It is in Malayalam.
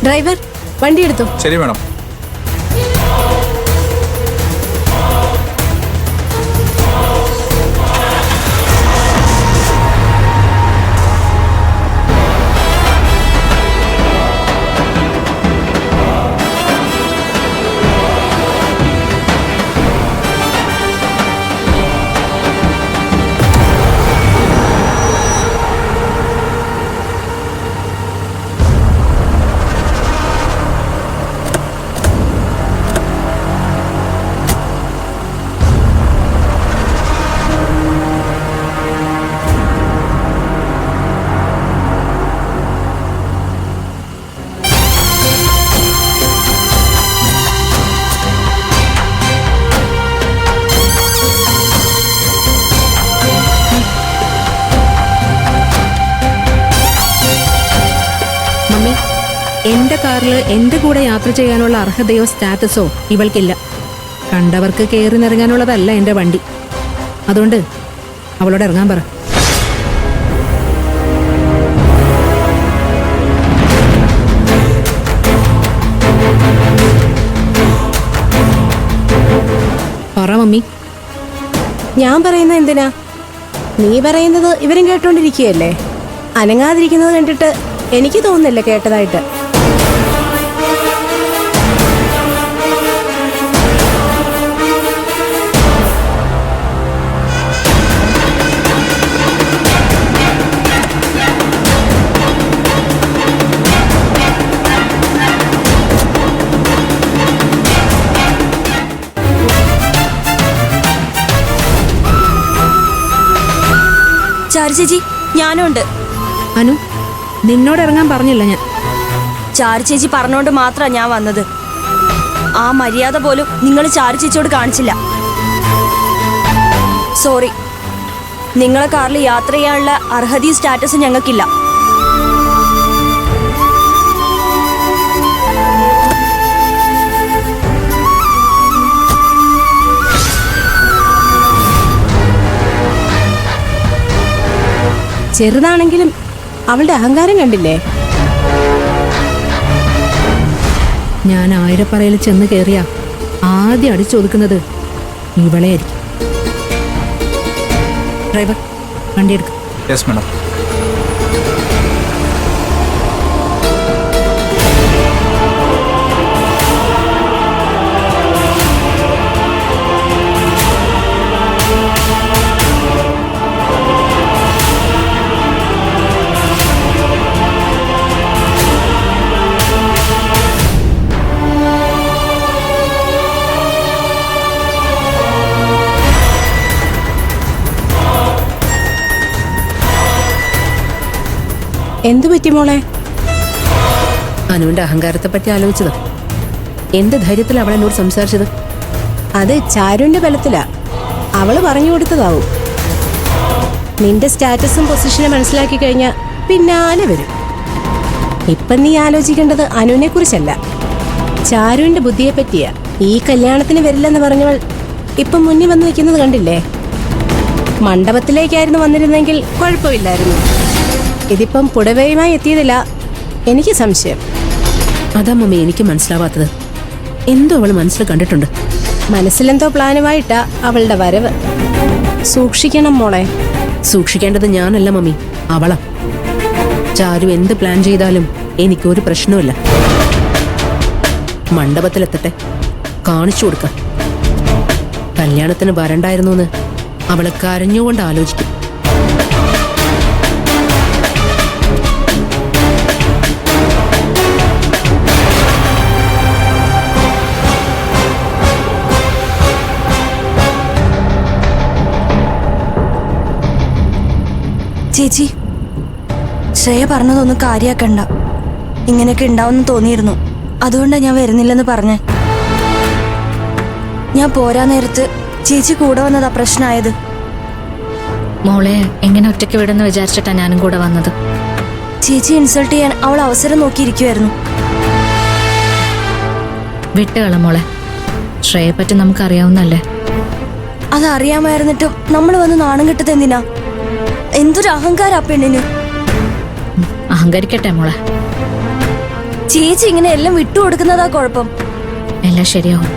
ഡ്രൈവർ വണ്ടി എടുത്തു. ശരി മേഡം. എന്റെ കാറിൽ എന്റെ കൂടെ യാത്ര ചെയ്യാനുള്ള അർഹതയോ സ്റ്റാറ്റസോ ഇവൾക്കില്ല. കണ്ടവർക്ക് കയറി നിറങ്ങാനുള്ളതല്ല എന്റെ വണ്ടി. അതുകൊണ്ട് അവളോട് ഇറങ്ങാൻ പറ. പറ മമ്മി. ഞാൻ പറയുന്നത് എന്തിനാ? നീ പറയുന്നത് ഇവരും കേട്ടോണ്ടിരിക്കുകയല്ലേ. അനങ്ങാതിരിക്കുന്നത് കണ്ടിട്ട് എനിക്ക് തോന്നുന്നില്ല കേട്ടതായിട്ട്. ചാരു ചേച്ചി, ഞാനുണ്ട്. അനു, നിന്നോട് ഇറങ്ങാൻ പറഞ്ഞില്ല ഞാൻ. ചാരു ചേച്ചി പറഞ്ഞോണ്ട് മാത്രാ ഞാൻ വന്നത്. ആ മര്യാദ പോലും നിങ്ങൾ ചാരു ചേച്ചിയോട് കാണിച്ചില്ല. സോറി, നിങ്ങളെ കാറിൽ യാത്ര ചെയ്യാനുള്ള അർഹതയും സ്റ്റാറ്റസും ഞങ്ങൾക്കില്ല. ചെറുതാണെങ്കിലും അവളുടെ അഹങ്കാരം കണ്ടില്ലേ? ഞാൻ ആയിരപ്പറയിൽ ചെന്ന് കയറിയ ആദ്യം അടിച്ചൊതുക്കുന്നത് ഇവളെ ആയിരിക്കും. ഡ്രൈവർ, വണ്ടി എടുക്കും. Yes madam. എന്തു പറ്റി മോളെ? അനുവിന്റെ അഹങ്കാരത്തെ പറ്റി ആലോചിച്ചത്. എന്ത് ധൈര്യത്തിൽ അവൾ എന്നോട് സംസാരിച്ചത്? അത് ചാരുവിന്റെ ബലത്തിലാ. അവള് പറഞ്ഞു കൊടുത്തതാവും. നിന്റെ സ്റ്റാറ്റസും പൊസിഷനും മനസ്സിലാക്കി കഴിഞ്ഞാൽ പിന്നാലെ വരും. ഇപ്പം നീ ആലോചിക്കേണ്ടത് അനുവിനെ കുറിച്ചല്ല, ചാരുവിന്റെ ബുദ്ധിയെ പറ്റിയാ. ഈ കല്യാണത്തിന് വരില്ലെന്ന് പറഞ്ഞവൾ ഇപ്പം മുന്നിൽ വന്ന് നിൽക്കുന്നത് കണ്ടില്ലേ? മണ്ഡപത്തിലേക്കായിരുന്നു വന്നിരുന്നെങ്കിൽ കുഴപ്പമില്ലായിരുന്നു. ഇതിപ്പം പുടവയുമായി എത്തിയതില്ല എനിക്ക് സംശയം. അതാ മമ്മി എനിക്ക് മനസ്സിലാവാത്തത്. എന്തോ അവൾ മനസ്സിൽ കണ്ടിട്ടുണ്ട്. മനസ്സിലെന്തോ പ്ലാനുമായിട്ടാ അവളുടെ വരവ്. സൂക്ഷിക്കണം മോളെ. സൂക്ഷിക്കേണ്ടത് ഞാനല്ല മമ്മി, അവളാ. ചാരു എന്ത് പ്ലാൻ ചെയ്താലും എനിക്കൊരു പ്രശ്നവുമില്ല. മണ്ഡപത്തിലെത്തട്ടെ, കാണിച്ചു കൊടുക്ക. കല്യാണത്തിന് വരണ്ടായിരുന്നു എന്ന് അവളെ കരഞ്ഞുകൊണ്ട് ആലോചിക്കും. ചേച്ചി, ശ്രേയ പറഞ്ഞതൊന്നും കാര്യാക്കണ്ട. ഇങ്ങനെയൊക്കെ ഉണ്ടാവുമെന്ന് തോന്നിയിരുന്നു. അതുകൊണ്ടാണ് ഞാൻ വരുന്നില്ലെന്ന് പറഞ്ഞേ. ഞാൻ പോരാ നേരത്ത് ചേച്ചി കൂടെ വന്നതാ പ്രശ്നമായത്. മോളെ എങ്ങനെ ഒറ്റയ്ക്ക് വിടുന്ന് വിചാരിച്ചിട്ടാ ഞാനും കൂടെ വന്നത്. ചേച്ചി ഇൻസൾട്ട് ചെയ്യാൻ അവൾ അവസരം നോക്കിയിരിക്കുമായിരുന്നു. വിട്ടുകള മോളെ, ശ്രേയെ പറ്റി നമുക്കറിയാവുന്നല്ലേ. അതറിയാമായിരുന്നിട്ടും നമ്മൾ വന്ന് നാണം കെട്ടത് എന്തിനാ? എന്തൊരു അഹങ്കാരാ പെണ്ണിന്. അഹങ്കരിക്കട്ടെ മോളെ. ചേച്ചി ഇങ്ങനെ എല്ലാം വിട്ടുകൊടുക്കുന്നതാ കുഴപ്പം. എല്ലാം ശരിയാവും.